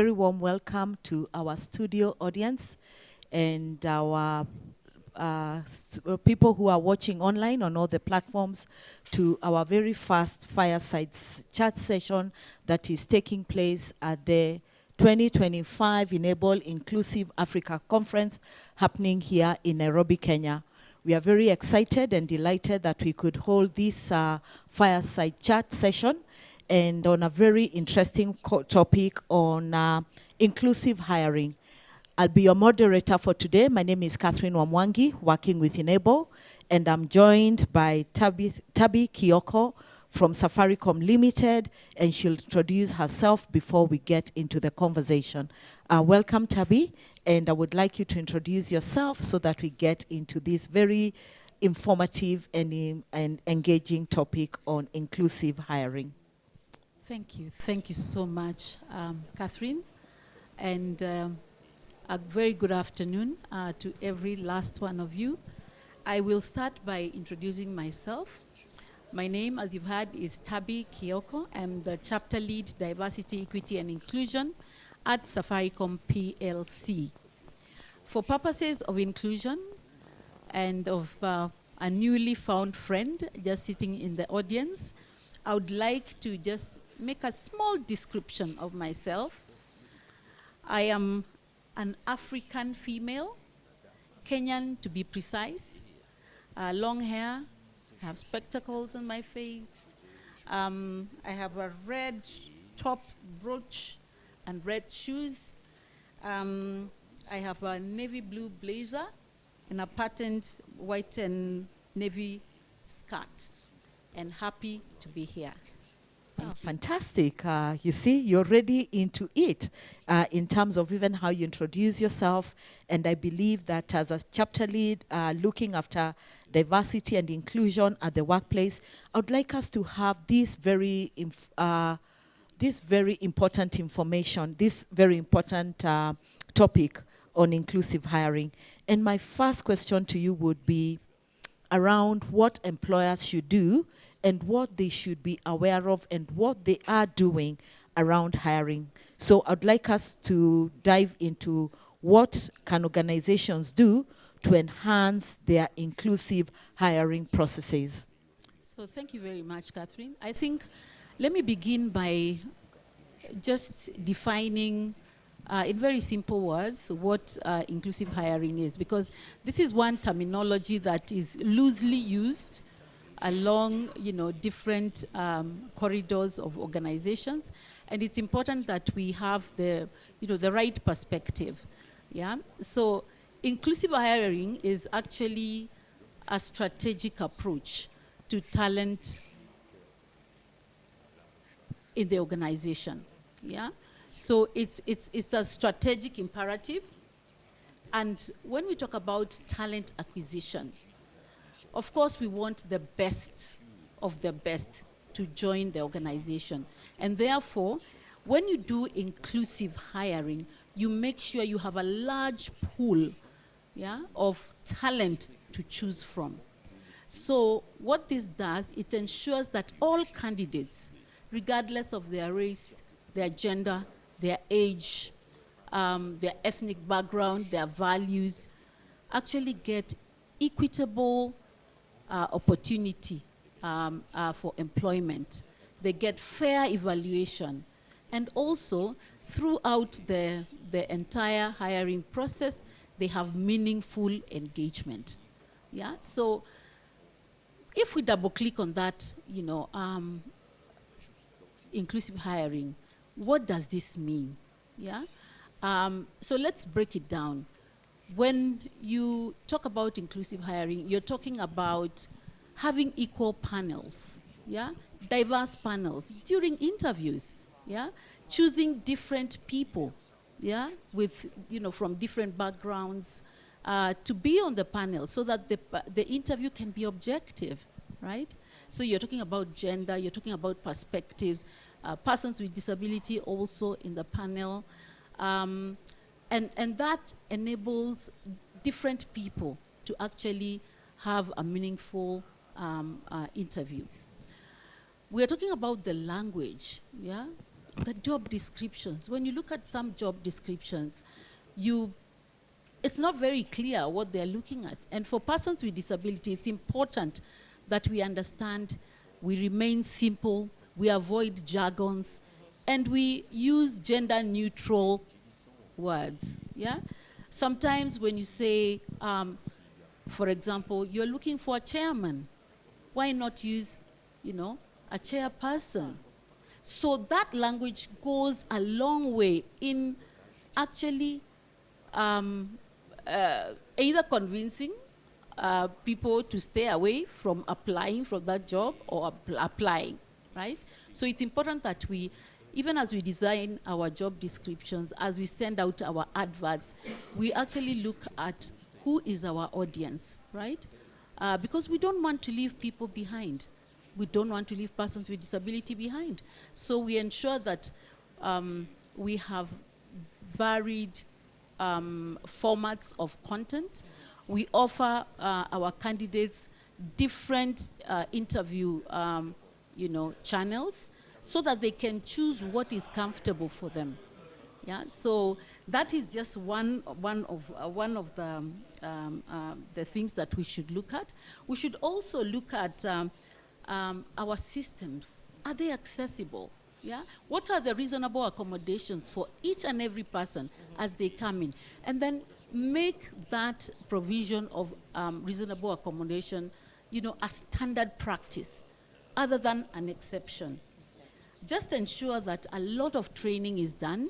very warm welcome to our studio audience and our people who are watching online on all the platforms to our very first Fireside Chat session that is taking place at the 2025 inABLE Inclusive Africa Conference happening here in Nairobi, Kenya. We are very excited and delighted that we could hold this Fireside Chat session and on a very interesting topic on inclusive hiring. I'll be your moderator for today. My name is Catherine Wamwangi, working with inABLE, and I'm joined by Tabie Kioko from Safaricom Limited, and she'll introduce herself before we get into the conversation. Welcome, Tabie, and I would like you to introduce yourself so that we get into this very informative and engaging topic on inclusive hiring. Thank you. Thank you so much, Catherine. And a very good afternoon to every last one of you. I will start by introducing myself. My name, as you've heard, is Tabie Kioko. I'm the Chapter Lead, Diversity, Equity and Inclusion at Safaricom PLC. For purposes of inclusion and of a newly found friend just sitting in the audience, I would like to just make a small description of myself. I am an African female, Kenyan to be precise, long hair, I have spectacles on my face, I have a red top brooch and red shoes. I have a navy blue blazer and a patterned white and navy skirt, and happy to be here. Fantastic. You see, you're already into it in terms of even how you introduce yourself. And I believe that as a chapter lead looking after diversity and inclusion at the workplace, I would like us to have this very important information, this very important topic on inclusive hiring. And my first question to you would be around what employers should do and what they should be aware of and what they are doing around hiring. So I'd like us to dive into what can organizations do to enhance their inclusive hiring processes. So thank you very much, Catherine. I think, let me begin by just defining in very simple words what inclusive hiring is, because this is one terminology that is loosely used along, different corridors of organizations, and it's important that we have the right perspective. Yeah. So, inclusive hiring is actually a strategic approach to talent in the organization. Yeah. So it's a strategic imperative, and when we talk about talent acquisition, of course, we want the best of the best to join the organization. And therefore, when you do inclusive hiring, you make sure you have a large pool, of talent to choose from. So what this does, it ensures that all candidates, regardless of their race, their gender, their age, their ethnic background, their values, actually get equitable opportunity for employment. They get fair evaluation. And also, throughout the entire hiring process, they have meaningful engagement. Yeah. So, if we double click on that, inclusive hiring, what does this mean? Yeah. So let's break it down. When you talk about inclusive hiring, you're talking about having equal panels, diverse panels during interviews, choosing different people, with from different backgrounds to be on the panel so that the interview can be objective, right? So you're talking about gender, you're talking about perspectives, persons with disability also in the panel. And that enables different people to actually have a meaningful interview. We're talking about the language, the job descriptions. When you look at some job descriptions, it's not very clear what they're looking at. And for persons with disability, it's important that we understand, we remain simple, we avoid jargons, and we use gender-neutral words, yeah? Sometimes when you say, for example, you're looking for a chairman, why not use, a chairperson? So that language goes a long way in actually either convincing people to stay away from applying for that job or applying, right? So it's important that we, even as we design our job descriptions, as we send out our adverts, we actually look at who is our audience, right? Because we don't want to leave people behind. We don't want to leave persons with disability behind. So we ensure that we have varied formats of content. We offer our candidates different interview channels so that they can choose what is comfortable for them. Yeah, so that is just one of the things that we should look at. We should also look at our systems. Are they accessible? Yeah, what are the reasonable accommodations for each and every person as they come in? And then make that provision of reasonable accommodation, a standard practice, other than an exception. Just ensure that a lot of training is done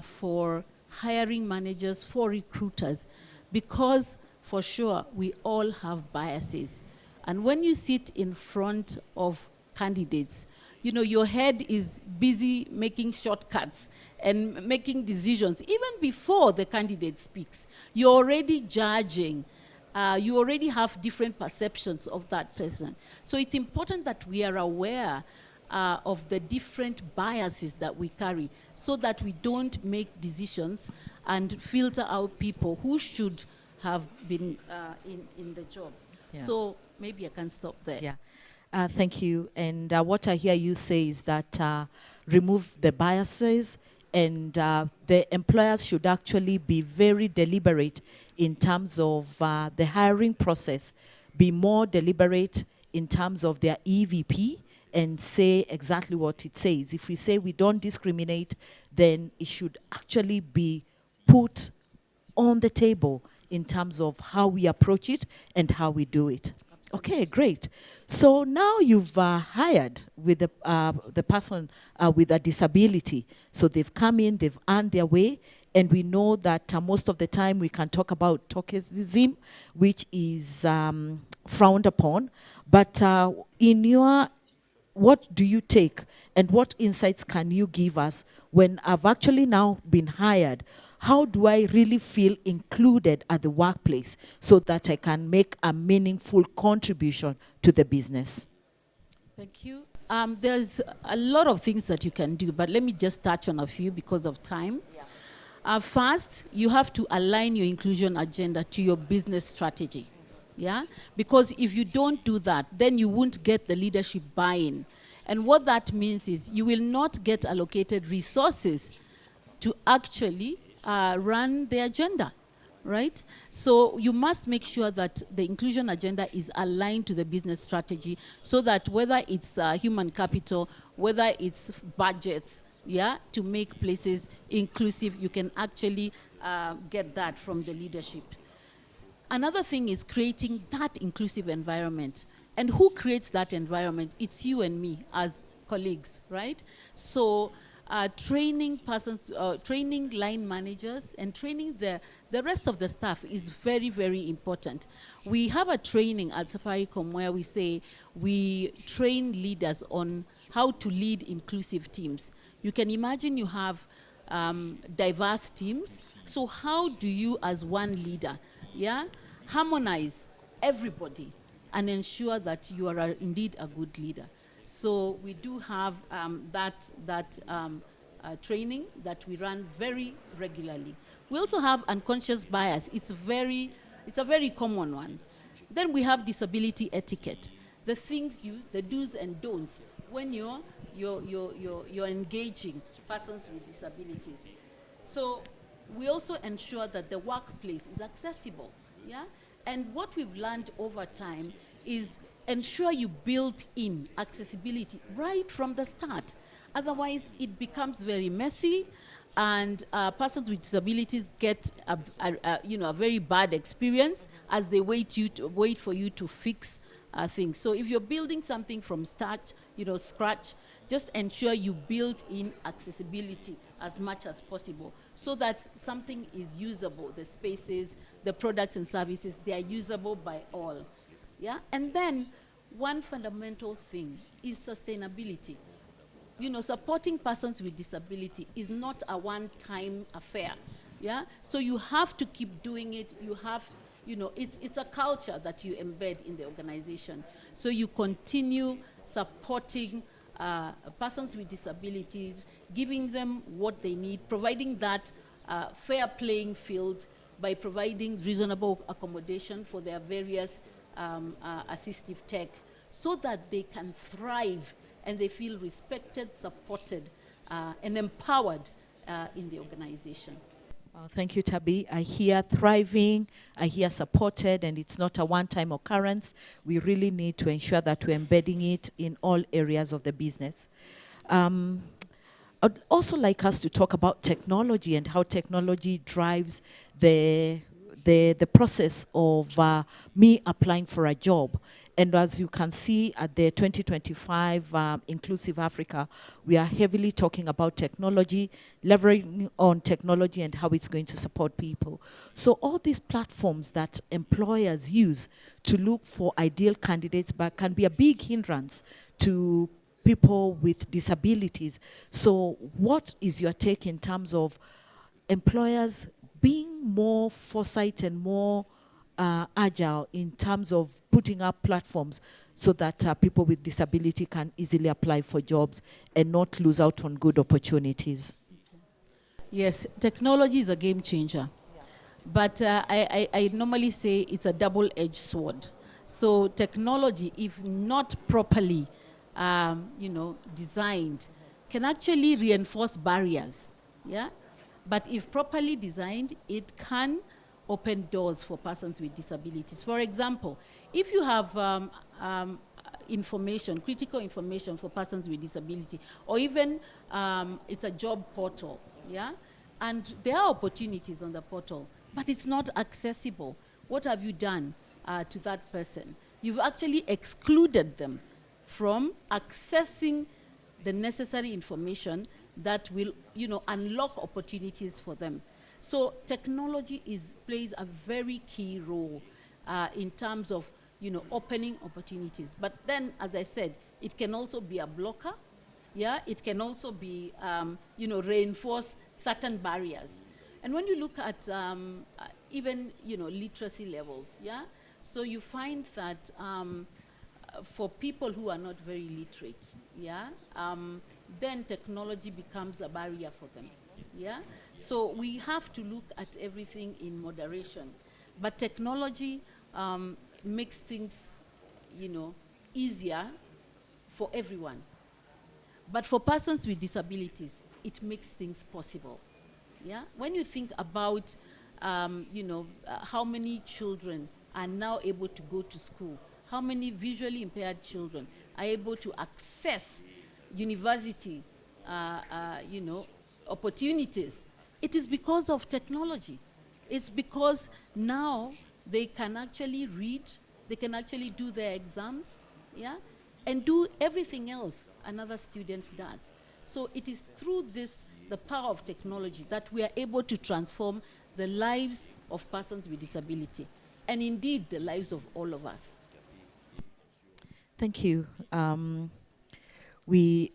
for hiring managers, for recruiters, because for sure we all have biases. And when you sit in front of candidates, your head is busy making shortcuts and making decisions. Even before the candidate speaks, you're already judging. You already have different perceptions of that person. So it's important that we are aware of the different biases that we carry so that we don't make decisions and filter out people who should have been in the job. Yeah. So maybe I can stop there. Yeah. Thank you. And what I hear you say is that remove the biases, and the employers should actually be very deliberate in terms of the hiring process, be more deliberate in terms of their EVP, and say exactly what it says. If we say we don't discriminate, then it should actually be put on the table in terms of how we approach it and how we do it. Okay, great. So now you've hired with the person with a disability. So they've come in, they've earned their way, and we know that most of the time we can talk about tokenism, which is frowned upon. But what do you take, and what insights can you give us when I've actually now been hired? How do I really feel included at the workplace so that I can make a meaningful contribution to the business? Thank you. There's a lot of things that you can do, but let me just touch on a few because of time. Yeah. First, you have to align your inclusion agenda to your business strategy. Yeah? Because if you don't do that, then you won't get the leadership buy-in. And what that means is you will not get allocated resources to actually run the agenda, right? So you must make sure that the inclusion agenda is aligned to the business strategy so that whether it's human capital, whether it's budgets, yeah, to make places inclusive, you can actually get that from the leadership. Another thing is creating that inclusive environment. And who creates that environment? It's you and me as colleagues, right? So training persons, training line managers, and training the rest of the staff is very, very important. We have a training at Safaricom where we say we train leaders on how to lead inclusive teams. You can imagine you have diverse teams. So how do you, as one leader, yeah, harmonize everybody and ensure that you are indeed a good leader? So we do have that training that we run very regularly. We also have unconscious bias. It's a very common one. Then we have disability etiquette. The things the do's and don'ts. when you're engaging persons with disabilities. So we also ensure that the workplace is accessible, yeah? And what we've learned over time is ensure you build in accessibility right from the start. Otherwise, it becomes very messy, and persons with disabilities get a very bad experience as they wait for you to fix things. So if you're building something from scratch, just ensure you build in accessibility as much as possible so that something is usable. The spaces, the products and services, they are usable by all. Yeah? And then one fundamental thing is sustainability. Supporting persons with disability is not a one-time affair. Yeah? So you have to keep doing it. You have, it's a culture that you embed in the organization. So you continue supporting persons with disabilities, giving them what they need, providing that fair playing field by providing reasonable accommodation for their various assistive tech so that they can thrive and they feel respected, supported, and empowered in the organization. Thank you, Tabie. I hear thriving, I hear supported, and it's not a one-time occurrence. We really need to ensure that we're embedding it in all areas of the business. I'd also like us to talk about technology and how technology drives the process of me applying for a job. And as you can see at the 2025 Inclusive Africa, we are heavily talking about technology, leveraging on technology and how it's going to support people. So all these platforms that employers use to look for ideal candidates but can be a big hindrance to people with disabilities. So what is your take in terms of employers being more foresight and more agile in terms of putting up platforms so that people with disability can easily apply for jobs and not lose out on good opportunities? Yes, technology is a game changer. But I normally say it's a double-edged sword. So technology, if not properly designed, can actually reinforce barriers. Yeah? But if properly designed, it can open doors for persons with disabilities. For example, if you have information, critical information for persons with disability, or even it's a job portal, yeah? And there are opportunities on the portal, but it's not accessible. What have you done to that person? You've actually excluded them from accessing the necessary information that will, unlock opportunities for them. So technology plays a very key role in terms of, opening opportunities. But then, as I said, it can also be a blocker. Yeah, it can also be, reinforce certain barriers. And when you look at even, literacy levels, yeah, so you find that for people who are not very literate, yeah, then technology becomes a barrier for them. Yeah? So we have to look at everything in moderation. But technology makes things, easier for everyone. But for persons with disabilities, it makes things possible. Yeah? When you think about, how many children are now able to go to school, how many visually impaired children are able to access university, opportunities, it is because of technology. It's because now they can actually read, they can actually do their exams, yeah, and do everything else another student does. So it is through this, the power of technology, that we are able to transform the lives of persons with disability, and indeed the lives of all of us. Thank you.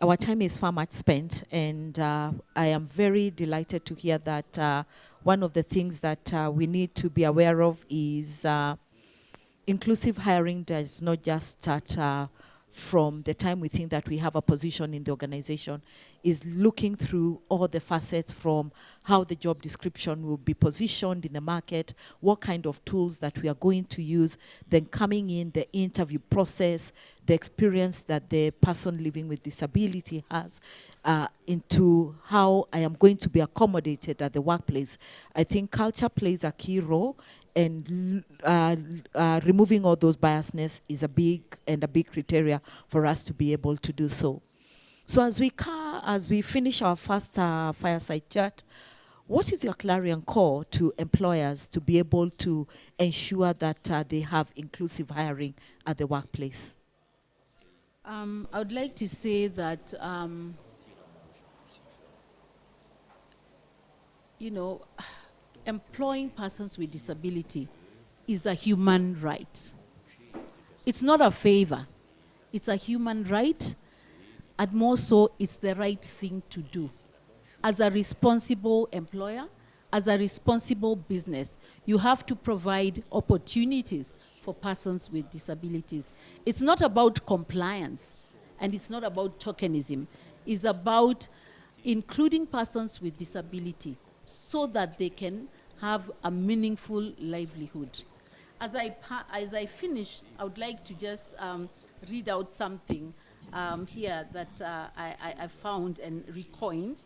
Our time is far much spent, and I am very delighted to hear that one of the things that we need to be aware of is inclusive hiring does not just start from the time we think that we have a position in the organization is looking through all the facets, from how the job description will be positioned in the market, what kind of tools that we are going to use, then coming in, the interview process, the experience that the person living with disability has, into how I am going to be accommodated at the workplace. I think culture plays a key role, and removing all those biasness is a big criteria for us to be able to do so. So as we finish our first fireside chat, what is your clarion call to employers to be able to ensure that they have inclusive hiring at the workplace? I would like to say that, employing persons with disability is a human right. It's not a favor. It's a human right, and more so, it's the right thing to do. As a responsible employer, as a responsible business, you have to provide opportunities for persons with disabilities. It's not about compliance, and it's not about tokenism. It's about including persons with disability so that they can have a meaningful livelihood. As I finish, I would like to just read out something here that I found and recoined.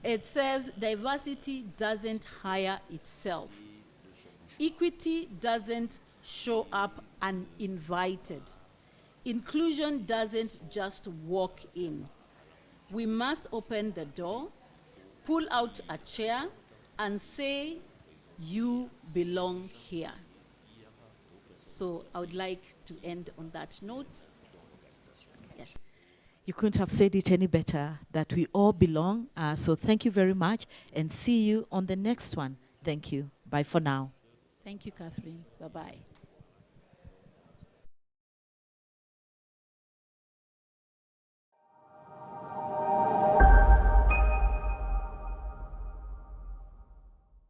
It says, diversity doesn't hire itself. Equity doesn't show up uninvited. Inclusion doesn't just walk in. We must open the door, pull out a chair, and say, you belong here. So I would like to end on that note. Yes. You couldn't have said it any better, that we all belong. So thank you very much, and see you on the next one. Thank you. Bye for now. Thank you, Catherine. Bye-bye.